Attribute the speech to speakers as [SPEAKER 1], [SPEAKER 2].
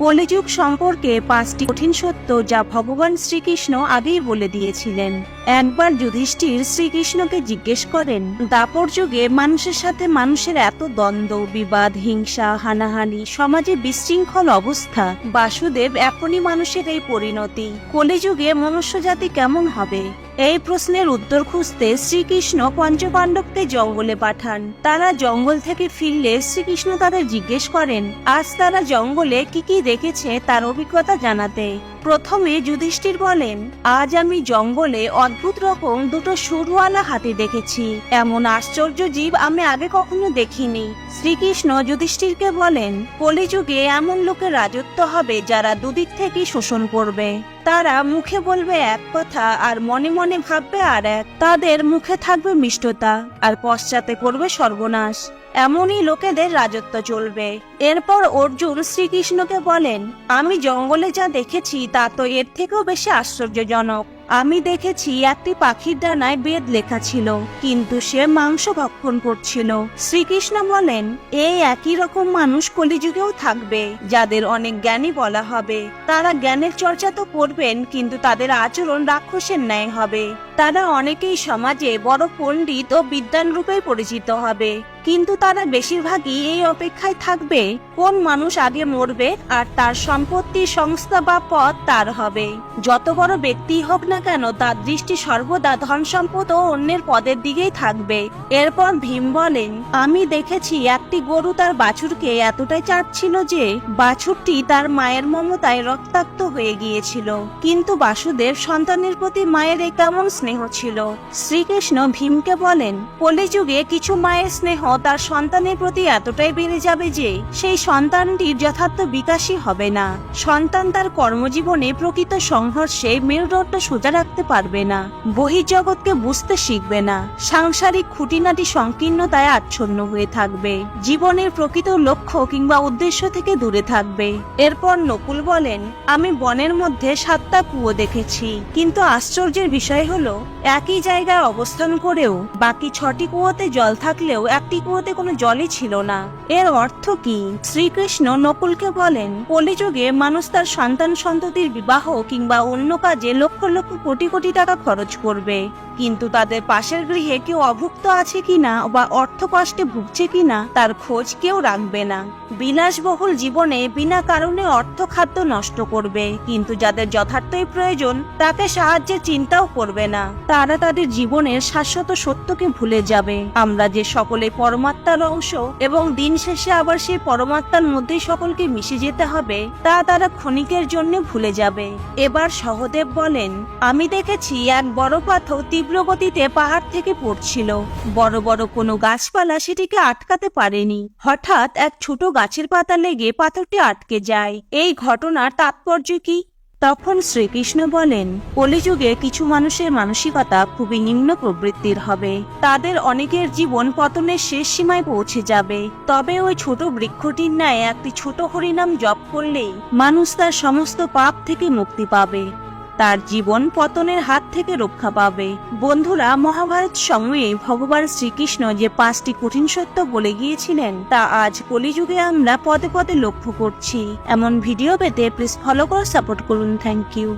[SPEAKER 1] কলিযুগ সম্পর্কে 5টি কঠিন সত্য যা ভগবান শ্রীকৃষ্ণ আগেই বলে দিয়েছিলেন। একবার যুধিষ্ঠির শ্রীকৃষ্ণকে জিজ্ঞেস করেন, দাপর যুগে মানুষের সাথে মানুষের এত দ্বন্দ্ব, বিবাদ, হিংসা, হানাহানি, সমাজে বিশৃঙ্খল অবস্থা, বাসুদেব এখনই মানুষের এই পরিণতি, কলিযুগে মনুষ্য জাতি কেমন হবে? এই প্রশ্নের উত্তর খুঁজতে শ্রীকৃষ্ণ পঞ্চপাণ্ডবকে জঙ্গলে পাঠান। তারা জঙ্গল থেকে ফিরলে শ্রীকৃষ্ণ তাদের জিজ্ঞেস করেন আজ তারা জঙ্গলে কি কি দেখেছে তার অভিজ্ঞতা জানাতে। প্রথমে যুধিষ্ঠির বলেন, আজ আমি জঙ্গলে অদ্ভুত রকম দুটো সুরওয়ালা হাতি দেখেছি। এমন আশ্চর্য জীব আমি আগে কখনো দেখিনি। শ্রীকৃষ্ণ যুধিষ্ঠিরকে বলেন, কলিযুগে এমন লোকের রাজত্ব হবে যারা দুদিক থেকে শোষণ করবে। তারা মুখে বলবে এক কথা আর মনে মনে ভাববে আর এক। তাদের মুখে থাকবে মিষ্টতা আর পশ্চাতে করবে সর্বনাশ। এমনই লোকেদের রাজত্ব চলবে। এরপর অর্জুন শ্রীকৃষ্ণকে বলেন, আমি জঙ্গলে যা দেখেছি তা তো এর থেকেও বেশি আশ্চর্যজনক। আমি দেখেছি একটি পাখির ডানায় বেদ লেখা ছিল, কিন্তু সে মাংস ভক্ষণ করছিল। শ্রীকৃষ্ণ বলেন, এই একই রকম মানুষ কলিযুগেও থাকবে, যাদের অনেক জ্ঞানী বলা হবে। তারা জ্ঞানের চর্চা তো করবেন, কিন্তু তাদের আচরণ রাক্ষসের ন্যায় হবে। তারা অনেকেই সমাজে বড় পণ্ডিত ও বিদ্বান রূপে পরিচিত হবে, কিন্তু তারা বেশিরভাগই এই অপেক্ষায় থাকবে কোন মানুষ আগে মরবে আর তার সম্পত্তি, সংস্থা বা পদ তার হবে। যত বড় ব্যক্তি হোক না কেন, তার দৃষ্টি সর্বদা ধন সম্পদ ও অন্যের পদের দিকেই থাকবে। এরপর ভীম বলেন, আমি দেখেছি একটি গরু তার বাছুরকে এতটাই চাটছিল যে বাছুরটি তার মায়ের মমতায় রক্তাক্ত হয়ে গিয়েছিল। কিন্তু বাসুদেব সন্তানের প্রতি মায়ের এই কেমন স্নেহ ছিল। শ্রীকৃষ্ণ ভীমকে বলেন, কলিযুগে কিছু মায়ের স্নেহ তার সন্তানের প্রতি এতটাই বেড়ে যাবে যে সেই সন্তানটির যথার্থ বিকাশই হবে না। সন্তান তার কর্মজীবনে প্রকৃত সংঘর্ষে মেরুদণ্ড সোজা রাখতে পারবে না, বহির্জগৎকে বুঝতে শিখবে না, সাংসারিক খুঁটিনাটি সংকীর্ণতায় আচ্ছন্ন হয়ে থাকবে, জীবনের প্রকৃত লক্ষ্য কিংবা উদ্দেশ্য থেকে দূরে থাকবে। এরপর নকুল বলেন, আমি বনের মধ্যে 7টা কুয়ো দেখেছি, কিন্তু আশ্চর্যের বিষয় হলো একই জায়গায় অবস্থান করেও বাকি 6টি কুয়োতে জল থাকলেও একটি কুয়োতে কোনো জলই ছিল না। এর অর্থ কি? শ্রীকৃষ্ণ নকুলকে বলেন, কলিযুগে মানুষ তার সন্তান সন্ততির বিবাহ কিংবা অন্য কাজে লক্ষ লক্ষ কোটি কোটি টাকা খরচ করবে, কিন্তু তাদের পাশের গৃহে কেউ অভুক্ত আছে কিনা বা অর্থ কষ্টে ভুগছে কিনা তার খোঁজ কেউ রাখবে না। বিলাসবহুল জীবনে বিনা কারণে অর্থ খাদ্য নষ্ট করবে, কিন্তু যাদের যথার্থই প্রয়োজন তাকে সাহায্যের চিন্তাও করবে না। তারা তাদের জীবনের শাশ্বত সত্যকে ভুলে যাবে, আমরা যে সকলে পরমাত্মার অংশ এবং দিন শেষে আবার সেই পরমাত্মার মধ্যেই সকলকে মিশে যেতে হবে তা তারা ক্ষণিকের জন্য ভুলে যাবে। এবার সহদেব বলেন, আমি দেখেছি এক বড় পাথর তীব্র গতিতে পাহাড় থেকে পড়ছিল। বড় বড় কোনো গাছপালা সেটিকে আটকাতে পারেনি। হঠাৎ এক ছোট গাছের পাতা লেগে পাথরটি আটকে যায়। এই ঘটনার তাৎপর্য কি? তখন শ্রীকৃষ্ণ বলেন, কলিযুগে কিছু মানুষের মানসিকতা খুবই নিম্ন প্রবৃত্তির হবে। তাদের অনেকের জীবন পতনের শেষ সীমায় পৌঁছে যাবে। তবে ওই ছোট বৃক্ষটির ন্যায় একটি ছোট হরিনাম জপ করলেই মানুষ তার সমস্ত পাপ থেকে মুক্তি পাবে, তার জীবন পতনের হাত থেকে রক্ষা পাবে। বন্ধুরা, মহাভারত সময়ে ভগবান শ্রীকৃষ্ণ যে 5টি কঠিন সত্য বলে গিয়েছিলেন তা আজ কলিযুগে আমরা পদে পদে লক্ষ্য করছি। এমন ভিডিও পেতে প্লিজ ফলো করে সাপোর্ট করুন। Thank you.